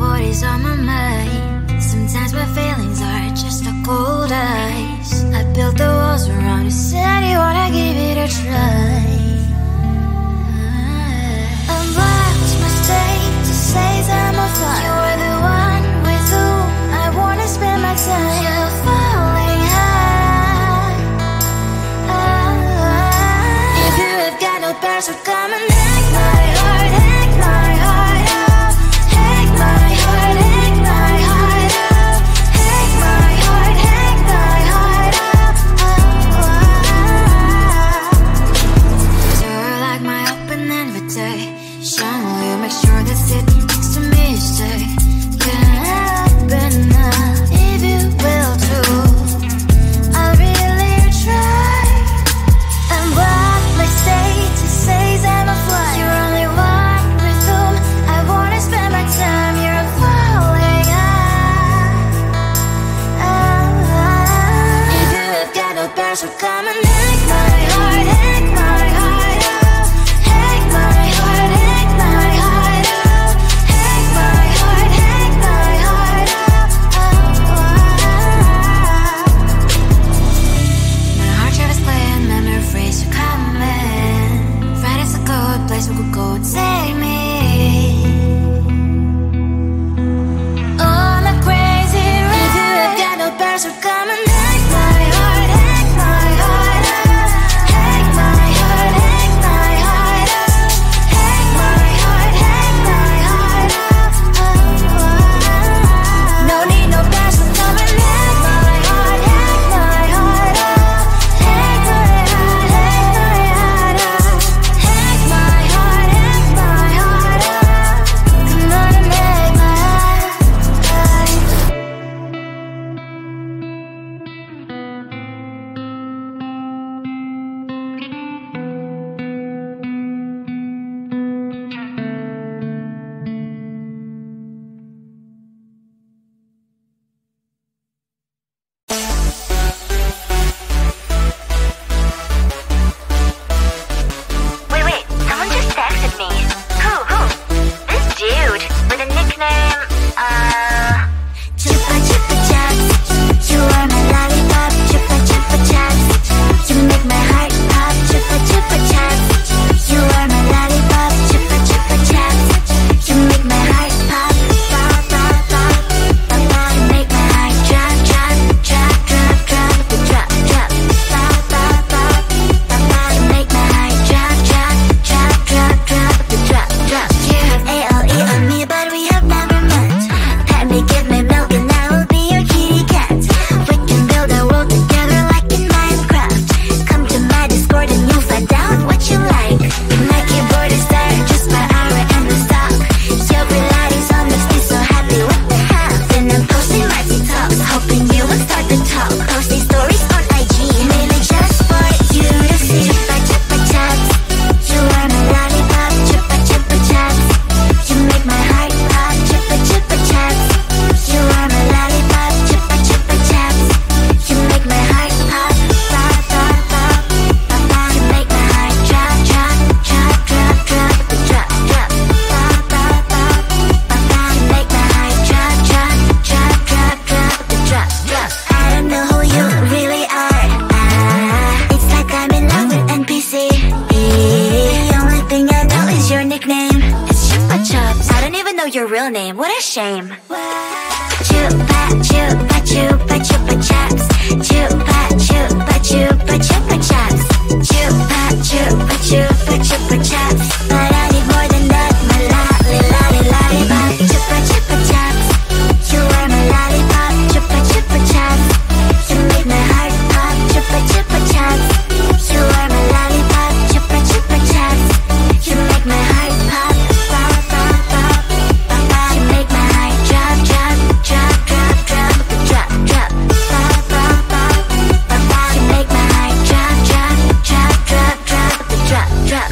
what is on my mind. Sometimes my feelings are just a cold ice. I built the walls around you, said you wanna give it a try. Unblocked my state to say I'm a fire. You are the one with whom I wanna spend my time. You're falling high. If you have got no powers, so come and hack my heart, hack my heart out. Hack my heart, hack my heart out. Hack my heart, hack my heart out. You're like my open invitation. Will you make sure that sitting next to me is safe? Can open up if you will too. I'll really try. And what my state to say I'm a fly. You're only one with whom I wanna spend my time. You're falling high. If you have got no powers, so come and hack my heart, hack my heart out. Hack my heart, hack my heart out. Hack my heart, hack my heart out. My heart travels playing memory freeze, you're coming. Friday's a good place we could go, take me. On a crazy ride. If you have got no powers, so come and hack my heart, hack my heart out. Hack my heart, hack my heart out. Hack my heart, hack my heart out. No need no powers, so come and hack my heart, hack my heart out. Hack my heart, hack my heart out. Hack my heart, hack my heart out. Come on and make my heart. Wait, someone just texted me. Who? This dude with a nickname, Chupa chupa chups, you are my lollipop. Chupa chupa chups, you make my heart pop. Chupa chupa chups, you are my lollipop. Chupa chupa chups, you make my heart pop. Pop pop pop, pop pop. You make my heart drop drop drop drop drop drop drop. Pop pop pop, pop pop. You make my heart drop drop drop drop drop drop drop. You have ALE on me, but we have never met. Pet me, give me milk, and I will be your kitty cat. We can build a world together like in Minecraft. Come to my Discord and you'll find out what you like. My keyboard is there just by hour and the stock. Your reality's on the street, so happy with the half. Then I'm posting my TikToks, hoping you will start to talk. Posting stories on IG, mainly just for you to see. Chupa chupa chups, you are my lollipop. Chupa chupa chups, you make my heart pop. Chupa chupa chups, you are my lollipop. Chupa chupa chups, you make my heart pop. Pop pop pop, pop pop. You make my heart drop drop drop drop drop drop drop. Pop pop pop, pop pop. You make my heart drop drop drop drop drop drop drop. I don't know who you really are. It's like I'm in love with NPC. The only thing I know is your nickname. It's Chupa Chups. I don't even know your real name. What a shame. Chupa chupa chupa chupa chups. Chupa chupa chupa chupa chups. Chupa chupa chupa chupa chups. But I need more than that. My lollipop. Chupa chupa chups, you are my lollipop. Chupa chupa chups, you make my heart pop. Chupa chupa chups, you are my lollipop. Chupa chupa chups, you make my heart pop. Pop pop pop, pop pop. You make my heart drop drop drop drop drop drop drop. Pop pop pop, pop pop. You make my heart drop drop drop drop drop drop drop.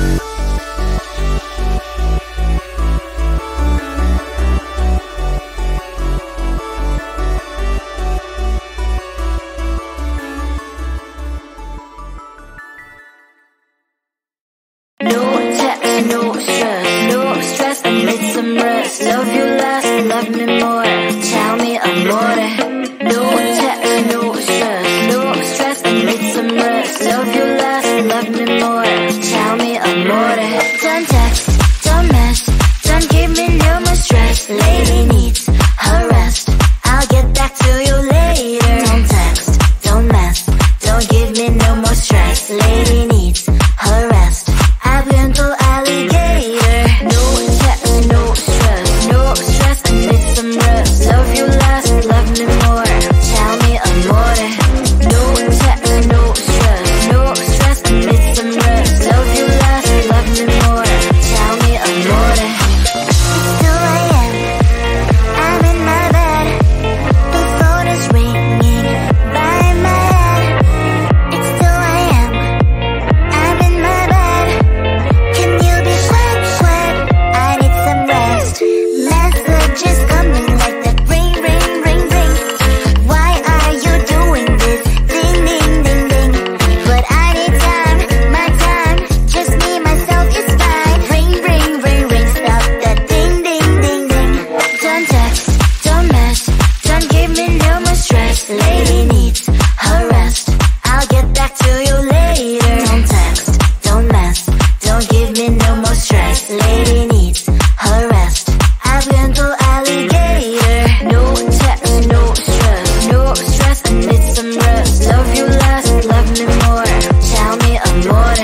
gentle alligator. No text, no stress, no stress, I need some rest. Love you less, love me more. Tell me amore.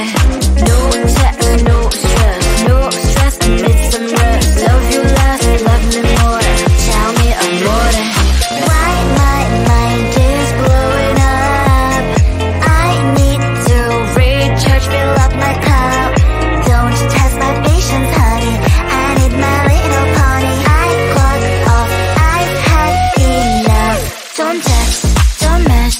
No text, no stress, no stress, I need some rest. Love you less, love me more. Tell me amore. Why my mind is blowing up? I need to recharge, fill up my cup. Don't test my patience, honey. I need my little pony. I clock off, I've had enough. Don't text, don't mess,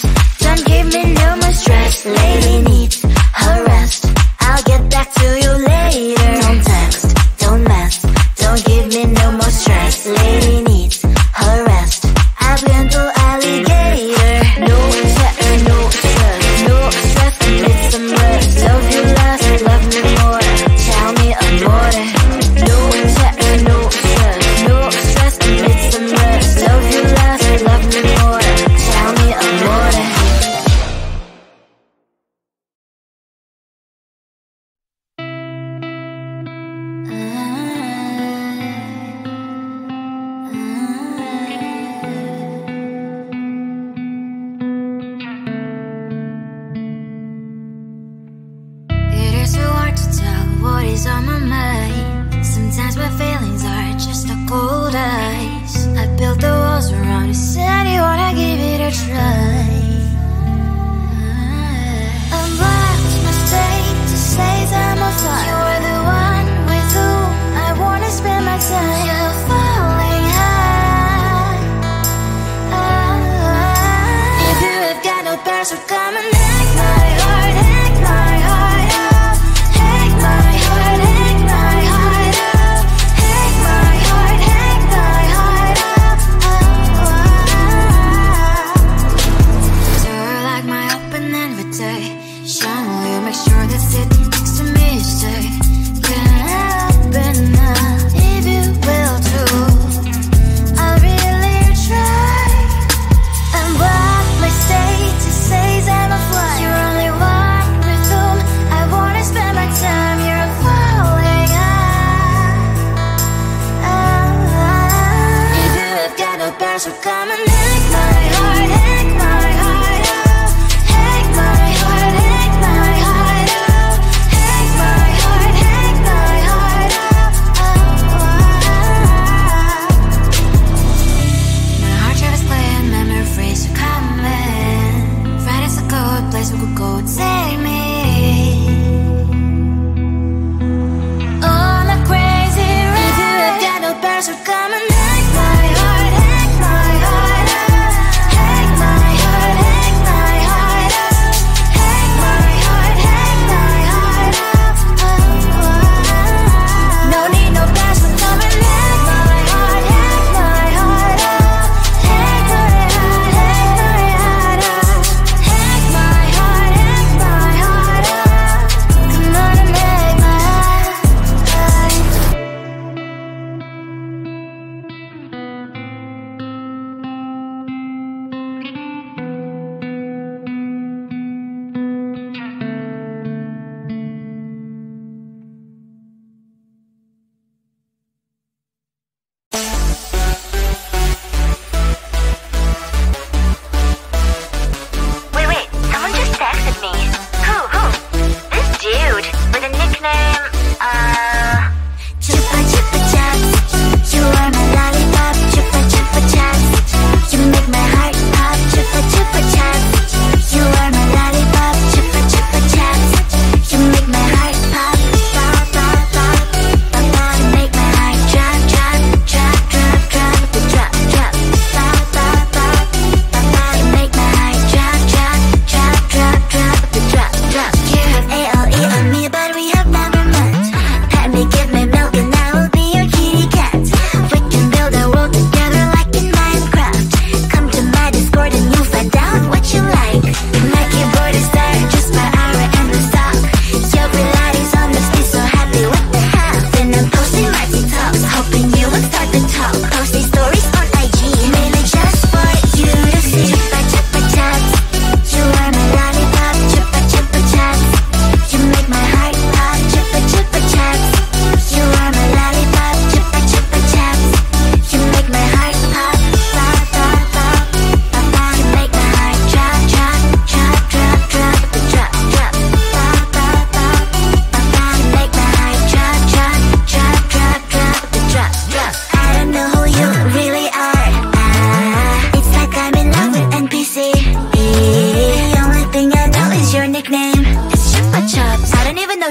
don't give me no more stress. Lady needs her rest, I'll get back to you later. Don't text, don't mess, don't give me no more stress. Lady needs her rest, I've been to alligator. No text, no stress, no stress, I need some rest. Love you less, love me more. Tell me amore. No text, no stress, no stress, I need some rest. Love you less, love me more. Tell me amore.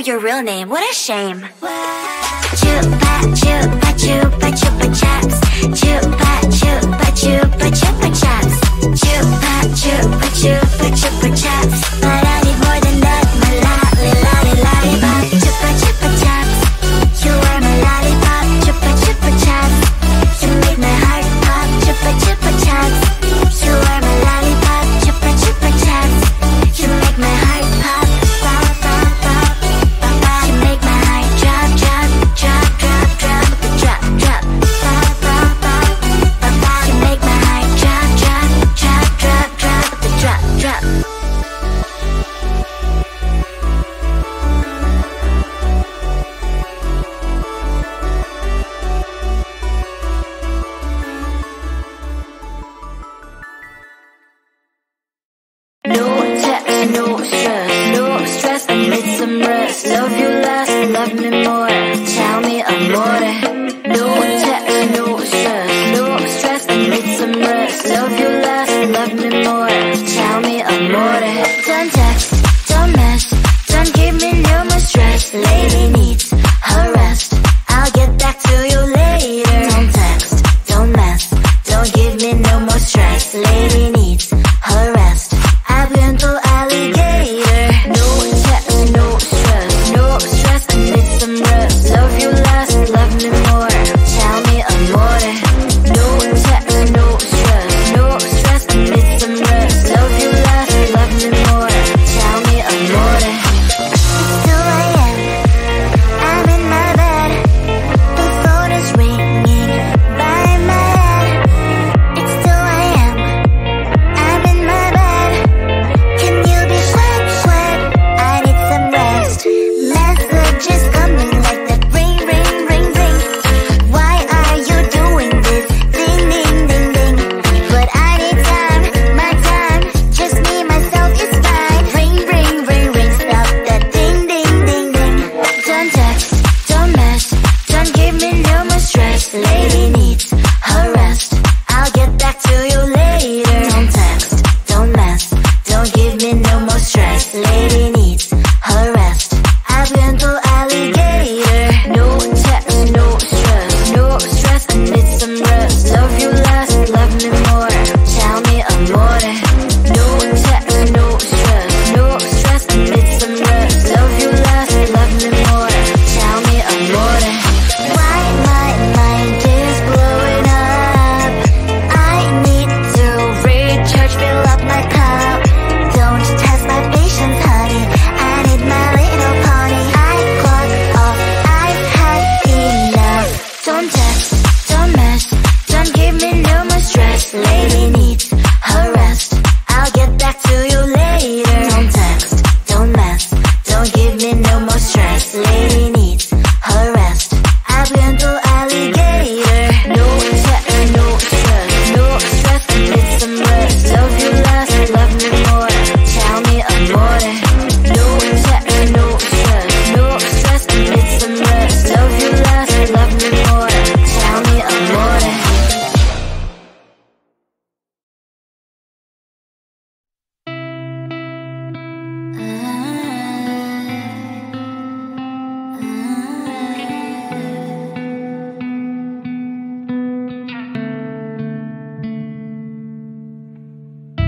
your real name, what a shame. Chupa chupa chupa chupa chaps. Chupa chupa chupa chupa chaps. Chupa chupa chupa chupa chaps. But I need more than that, my lollipop. Chupa chupa chaps. You are my lollipop. Chupa chupa chaps. You make my heart pop. Chupa chupa chaps. You are my lollipop. Chupa chupa chaps. You make my heart pop. Pop pop pop pop pop. You make my heart drop drop drop drop drop drop drop. Pop pop pop pop pop. You make my heart drop drop drop drop drop drop drop. No text, no stress, no stress, I need some rest. Love you less, love me more. Tell me amore. No text, no stress, no stress, I need some rest. Love you less, love me more. Tell me amore. Don't text, don't mess, don't give me no more stress. Lady needs her rest. I'll get back to you later. Don't text, don't mess, don't give me no more stress. Lady needs her rest. I've been to alligator. No text, no stress, no stress, I need some rest. Love you less, love me more. Tell me amore. No text, no stress, no stress, I need some rest. Love you less, love me more. Tell me amore. It's 2 a.m. I'm in my bed. The phone is ringing by my head. It's 2 a.m. I'm in my bed. Can you be quick, quick? I need some rest. Messages coming like that ring, ring, ring, ring. Why are you doing this? Ding, ding, ding, ding. But I need time, my time. Just me, myself is fine. Ring, ring, ring, ring. Stop that ding, ding, ding, ding. Don't text, don't mess, don't give me no more stress. Lady needs her rest. I'll get back to you later. Don't text, don't mess, don't give me no more stress. Lady needs her rest. I've been to alligator. No text, no stress, no stress, I need some rest. Love you less, love me more. Tell me amore. No text, no stress, no stress, I need some rest. Love you less, love me more. Tell me amore. Why my mind is blowing up? I need to recharge, fill up my cup. Don't test my patience, honey. I need my little pony. I clock off, I've had enough. Don't text, don't mess, don't give me no more stress. Lady needs her rest. I'll get back to you later. Don't text, don't mess, don't give me no more stress. Lady needs her rest. I've been to alligator. No text, no stress, no stress, I need some rest. Love you less, love me more. Tell me amore. No text, no stress, no stress, I need some rest. Love you less, love me more. Tell me amore.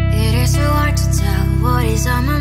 It is so hard to tell what is on my